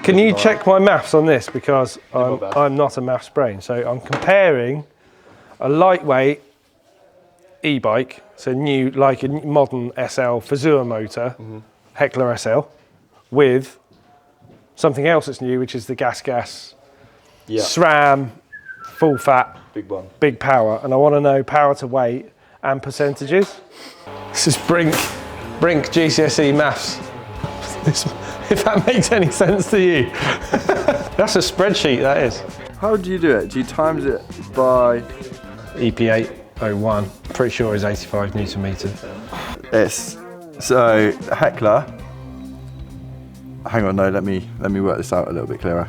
Can you check my maths on this, because I'm not a maths brain. So I'm comparing a lightweight e-bike, so new, like a modern SL Fazua motor, Heckler SL, with something else that's new, which is the gas SRAM, full fat, big power. And I want to know power to weight and percentages. This is Brink GCSE maths. If that makes any sense to you. That's a spreadsheet, that is. How do you do it? Do you times it by? EP801, pretty sure is 85 Newton meter. It's, so Heckler, hang on, no, let me work this out a little bit clearer.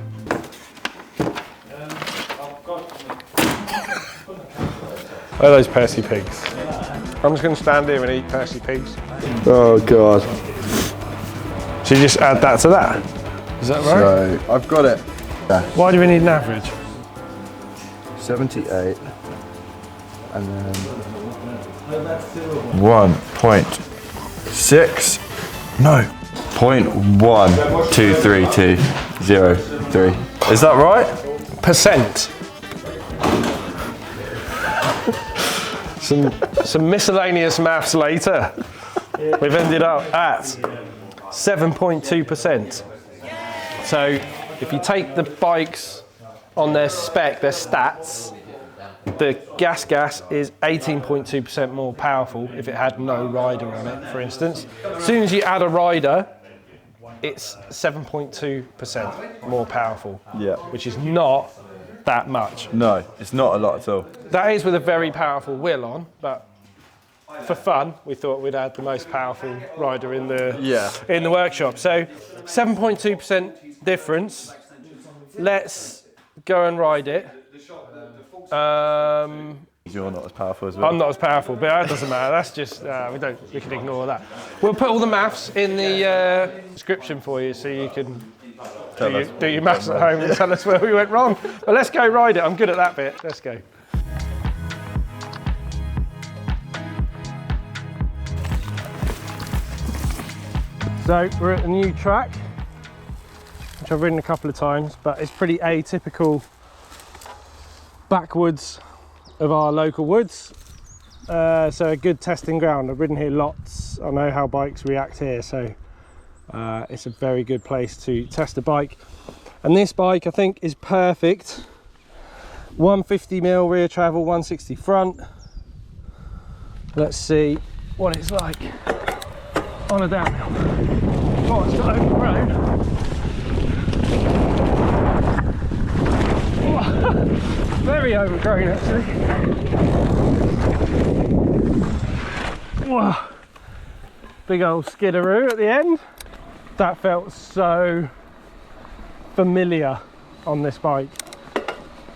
Oh, those Percy pigs. I'm just going to stand here and eat Percy pigs. Oh God. So you just add that to that? Is that right? So I've got it. Yeah. Why do we need an average? 78 and then 1.6, no, 0.12323. Is that right? Percent. Some miscellaneous maths later. We've ended up at 7.2%. So if you take the bikes on their spec, their stats, the gas is 18.2% more powerful if it had no rider on it, for instance. As soon as you add a rider, it's 7.2% more powerful, which is not that much. No, it's not a lot at all. That is with a very powerful wheel on, but for fun, we thought we'd add the most powerful rider in the workshop. So 7.2% difference. Let's go and ride it. You're not as powerful as well. I'm not as powerful, but that doesn't matter. That's just we can ignore that. We'll put all the maths in the description for you, so you can do your maths at home and tell us where we went wrong. But let's go ride it. I'm good at that bit. Let's go. So we're at a new track, which I've ridden a couple of times, but it's pretty atypical backwoods of our local woods. So a good testing ground. I've ridden here lots. I know how bikes react here, so it's a very good place to test a bike. And this bike, I think, is perfect. 150mm rear travel, 160 front. Let's see what it's like on a downhill. Oh, it's not overgrown. Very overgrown, actually. Whoa. Big old skidderoo at the end. That felt so familiar on this bike.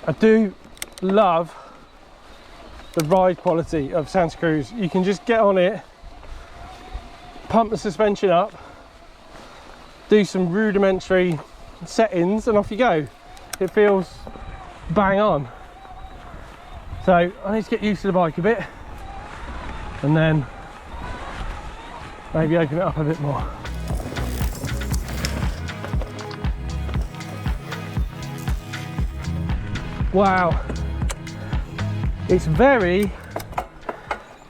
I do love the ride quality of Santa Cruz. You can just get on it, pump the suspension up, do some rudimentary settings, and off you go. It feels bang on. So I need to get used to the bike a bit, and then maybe open it up a bit more. Wow, it's very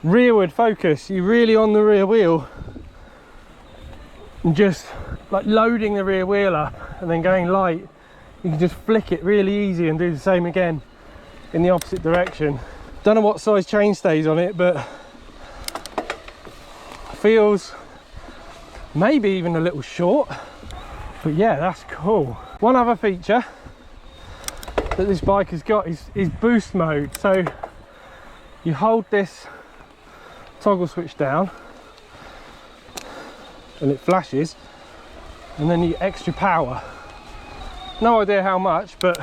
rearward focus. You're really on the rear wheel and just like loading the rear wheel up and then going light. You can just flick it really easy and do the same again in the opposite direction. Don't know what size chainstay's on it, but feels maybe even a little short. But yeah, that's cool. One other feature that this bike has got is boost mode. So you hold this toggle switch down and it flashes, and then you get extra power. No idea how much, but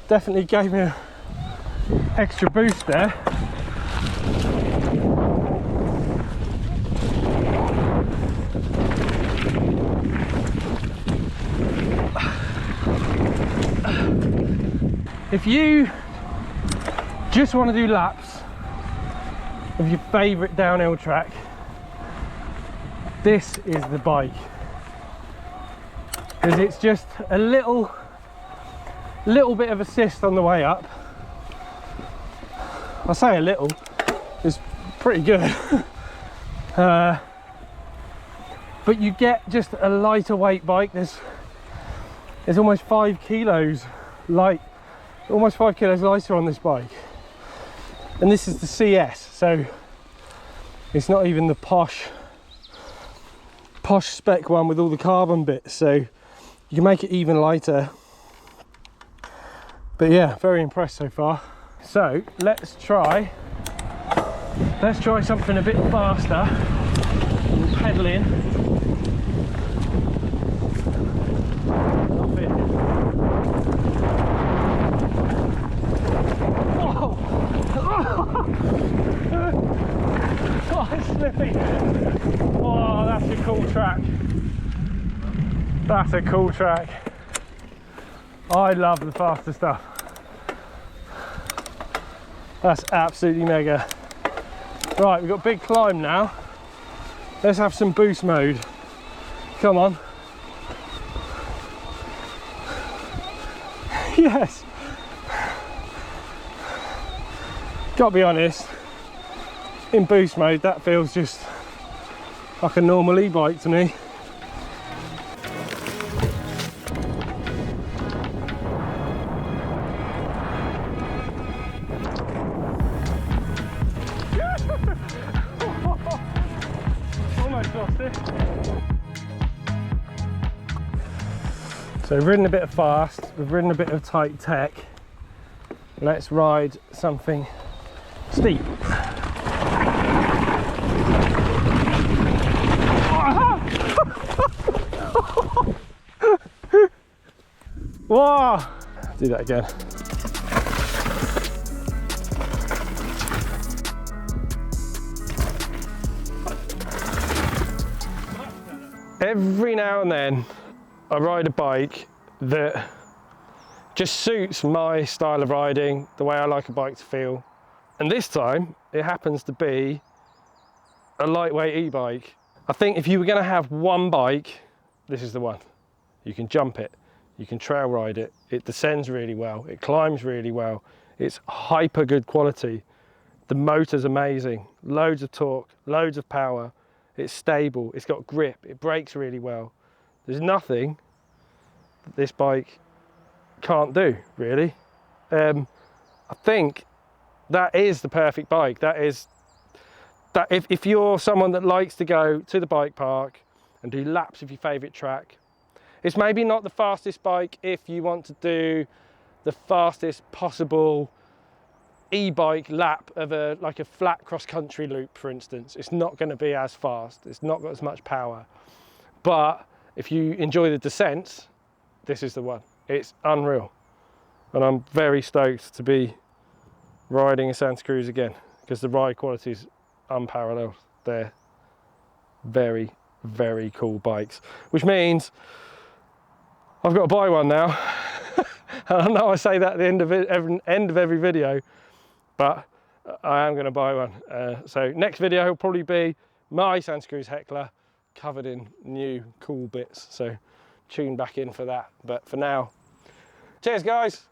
definitely gave me an extra boost there. If you just want to do laps of your favourite downhill track, this is the bike. because it's just a little bit of assist on the way up. I say a little, it's pretty good. But you get just a lighter weight bike. There's almost 5 kilos light, almost 5 kilos lighter on this bike. And this is the CS, so it's not even the posh spec one with all the carbon bits, so you can make it even lighter. But yeah, very impressed so far. So let's try something a bit faster. Pedaling. Off it. Oh, oh, it's slippy. Oh, that's a cool track. That's a cool track. I love the faster stuff. That's absolutely mega. Right, we've got a big climb now. Let's have some boost mode. Come on. Yes. Gotta be honest, in boost mode that feels just like a normal e-bike to me. Almost lost it. So we've ridden a bit of fast, we've ridden a bit of tight tech. Let's ride something steep. Whoa! Do that again. Every now and then I ride a bike that just suits my style of riding, the way I like a bike to feel. And this time it happens to be a lightweight e-bike. I think if you were going to have one bike, this is the one. You can jump it, you can trail ride it, it descends really well, it climbs really well, it's hyper good quality. The motor's amazing, loads of torque, loads of power, it's stable, it's got grip, it brakes really well. There's nothing that this bike can't do, really. I think that is the perfect bike. That if you're someone that likes to go to the bike park and do laps of your favourite track, it's maybe not the fastest bike if you want to do the fastest possible e-bike lap of like a flat cross-country loop, for instance. It's not going to be as fast, it's not got as much power. But if you enjoy the descents, this is the one. It's unreal. And I'm very stoked to be riding a Santa Cruz again, because the ride quality is unparalleled. They're very, very cool bikes, which means I've got to buy one now. And I know I say that at the end of every video, but I am going to buy one. So next video will probably be my Santa Cruz Heckler covered in new cool bits. So tune back in for that. But for now, cheers guys.